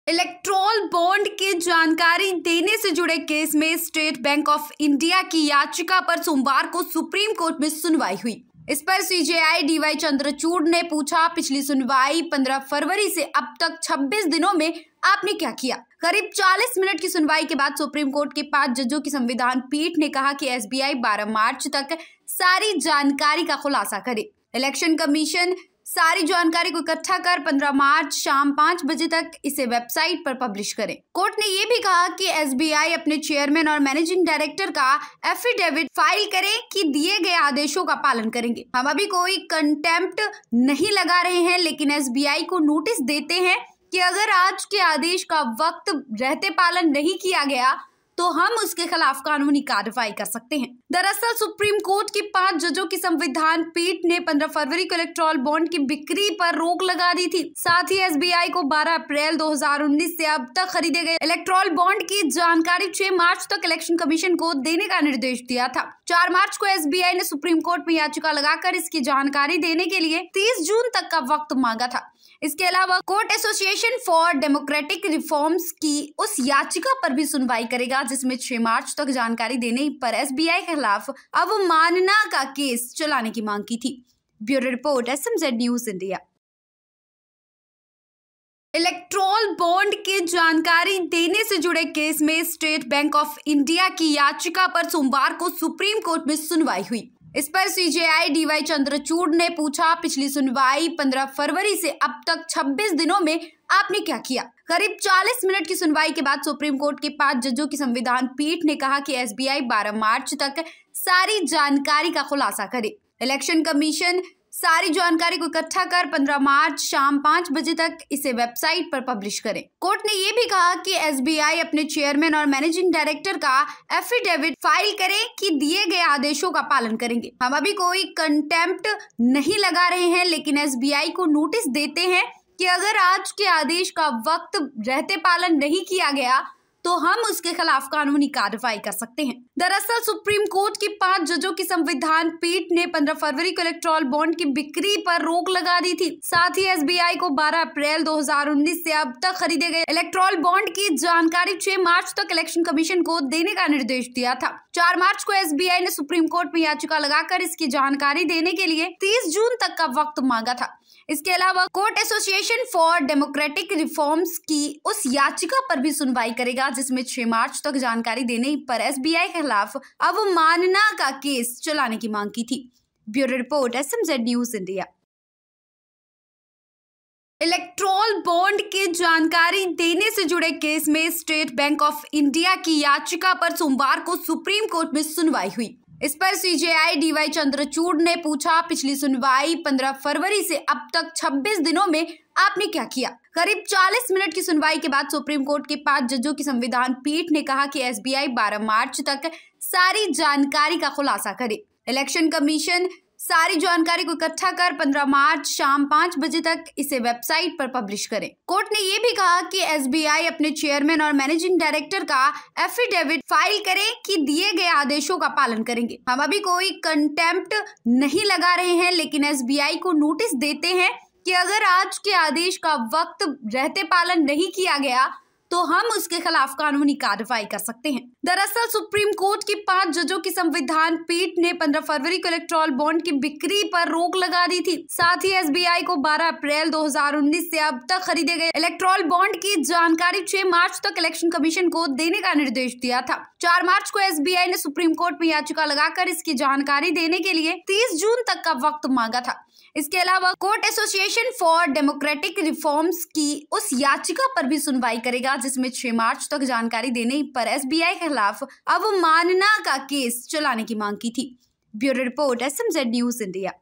Electoral bond की जानकारी देने से जुड़े केस में स्टेट बैंक ऑफ इंडिया की याचिका पर सोमवार को सुप्रीम कोर्ट में सुनवाई हुई। इस पर सीजेआई डीवाई चंद्रचूड़ ने पूछा, पिछली सुनवाई 15 फरवरी से अब तक 26 दिनों में आपने क्या किया? करीब 40 मिनट की सुनवाई के बाद सुप्रीम कोर्ट के 5 जजों की संविधान पीठ ने कहा कि एसबीआई 12 मार्च तक सारी जानकारी का खुलासा करे। इलेक्शन कमीशन सारी जानकारी को इकट्ठा कर 15 मार्च शाम 5 बजे तक इसे वेबसाइट पर पब्लिश करे। कोर्ट ने ये भी कहा कि एसबीआई अपने चेयरमैन और मैनेजिंग डायरेक्टर का एफिडेविट फाइल करे कि दिए गए आदेशों का पालन करेंगे। हम अभी कोई कंटेम्प्ट नहीं लगा रहे हैं, लेकिन एसबीआई को नोटिस देते हैं कि अगर आज के आदेश का वक्त रहते पालन नहीं किया गया तो हम उसके खिलाफ कानूनी कार्रवाई कर सकते हैं। दरअसल सुप्रीम कोर्ट की 5 जजों की संविधान पीठ ने 15 फरवरी को इलेक्ट्रोल बॉन्ड की बिक्री पर रोक लगा दी थी। साथ ही एसबीआई को 12 अप्रैल 2019 से अब तक खरीदे गए इलेक्ट्रोल बॉन्ड की जानकारी 6 मार्च तक इलेक्शन कमीशन को देने का निर्देश दिया था। 4 मार्च को एसबीआई ने सुप्रीम कोर्ट में याचिका लगाकर इसकी जानकारी देने के लिए 30 जून तक का वक्त मांगा था। इसके अलावा court association for democratic reforms की उस याचिका पर भी सुनवाई करेगा जिसमें 6 मार्च तक जानकारी देने पर एसबीआई के खिलाफ अवमानना का केस चलाने की मांग की थी। Bureau report, SMZ news India. Electoral bond की जानकारी देने से जुड़े केस में स्टेट बैंक ऑफ इंडिया की याचिका पर सोमवार को सुप्रीम कोर्ट में सुनवाई हुई। इस पर सीजेआई डीवाई चंद्रचूड़ ने पूछा, पिछली सुनवाई 15 फरवरी से अब तक 26 दिनों में आपने क्या किया? करीब 40 मिनट की सुनवाई के बाद सुप्रीम कोर्ट के 5 जजों की संविधान पीठ ने कहा कि एसबीआई 12 मार्च तक सारी जानकारी का खुलासा करे। इलेक्शन कमीशन सारी जानकारी को इकट्ठा कर 15 मार्च शाम 5 बजे तक इसे वेबसाइट पर पब्लिश करे। कोर्ट ने ये भी कहा कि एसबीआई अपने चेयरमैन और मैनेजिंग डायरेक्टर का एफिडेविट फाइल करे कि दिए गए आदेशों का पालन करेंगे। हम अभी कोई कंटेम्प्ट नहीं लगा रहे हैं, लेकिन एसबीआई को नोटिस देते हैं कि अगर आज के आदेश का वक्त रहते पालन नहीं किया गया तो हम उसके खिलाफ कानूनी कार्रवाई कर सकते हैं। दरअसल सुप्रीम कोर्ट की 5 जजों की संविधान पीठ ने 15 फरवरी को इलेक्ट्रोल बॉन्ड की बिक्री पर रोक लगा दी थी। साथ ही एसबीआई को 12 अप्रैल 2019 से अब तक खरीदे गए इलेक्ट्रोल बॉन्ड की जानकारी 6 मार्च तक इलेक्शन कमीशन को देने का निर्देश दिया था। 4 मार्च को एसबीआई ने सुप्रीम कोर्ट में याचिका लगाकर इसकी जानकारी देने के लिए 30 जून तक का वक्त मांगा था। इसके अलावा court association for democratic reforms की उस याचिका पर भी सुनवाई करेगा जिसमें 6 मार्च तक जानकारी देने पर एसबीआई के खिलाफ अवमानना का केस चलाने की मांग की थी। Bureau report, SMZ news India. Electoral bond की जानकारी देने से जुड़े केस में स्टेट बैंक ऑफ इंडिया की याचिका पर सोमवार को सुप्रीम कोर्ट में सुनवाई हुई। इस पर सीजेआई डीवाई चंद्रचूड़ ने पूछा, पिछली सुनवाई 15 फरवरी से अब तक 26 दिनों में आपने क्या किया? करीब 40 मिनट की सुनवाई के बाद सुप्रीम कोर्ट के 5 जजों की संविधान पीठ ने कहा कि एसबीआई 12 मार्च तक सारी जानकारी का खुलासा करे। इलेक्शन कमीशन सारी जानकारी को इकट्ठा कर 15 मार्च शाम 5 बजे तक इसे वेबसाइट पर पब्लिश करे। कोर्ट ने ये भी कहा कि एसबीआई अपने चेयरमैन और मैनेजिंग डायरेक्टर का एफिडेविट फाइल करे कि दिए गए आदेशों का पालन करेंगे। हम अभी कोई कंटेम्प्ट नहीं लगा रहे हैं, लेकिन एसबीआई को नोटिस देते हैं कि अगर आज के आदेश का वक्त रहते पालन नहीं किया गया तो हम उसके खिलाफ कानूनी कार्रवाई कर सकते हैं। दरअसल सुप्रीम कोर्ट की 5 जजों की संविधान पीठ ने 15 फरवरी को इलेक्ट्रोल बॉन्ड की बिक्री पर रोक लगा दी थी। साथ ही एसबीआई को 12 अप्रैल 2019 से अब तक खरीदे गए इलेक्ट्रोल बॉन्ड की जानकारी 6 मार्च तक इलेक्शन कमीशन को देने का निर्देश दिया था। 4 मार्च को एसबीआई ने सुप्रीम कोर्ट में याचिका लगाकर इसकी जानकारी देने के लिए 30 जून तक का वक्त मांगा था। इसके अलावा court association for democratic reforms की उस याचिका पर भी सुनवाई करेगा जिसमें 6 मार्च तक जानकारी देने पर एसबीआई के खिलाफ अवमानना का केस चलाने की मांग की थी। Bureau report, SMZ news India.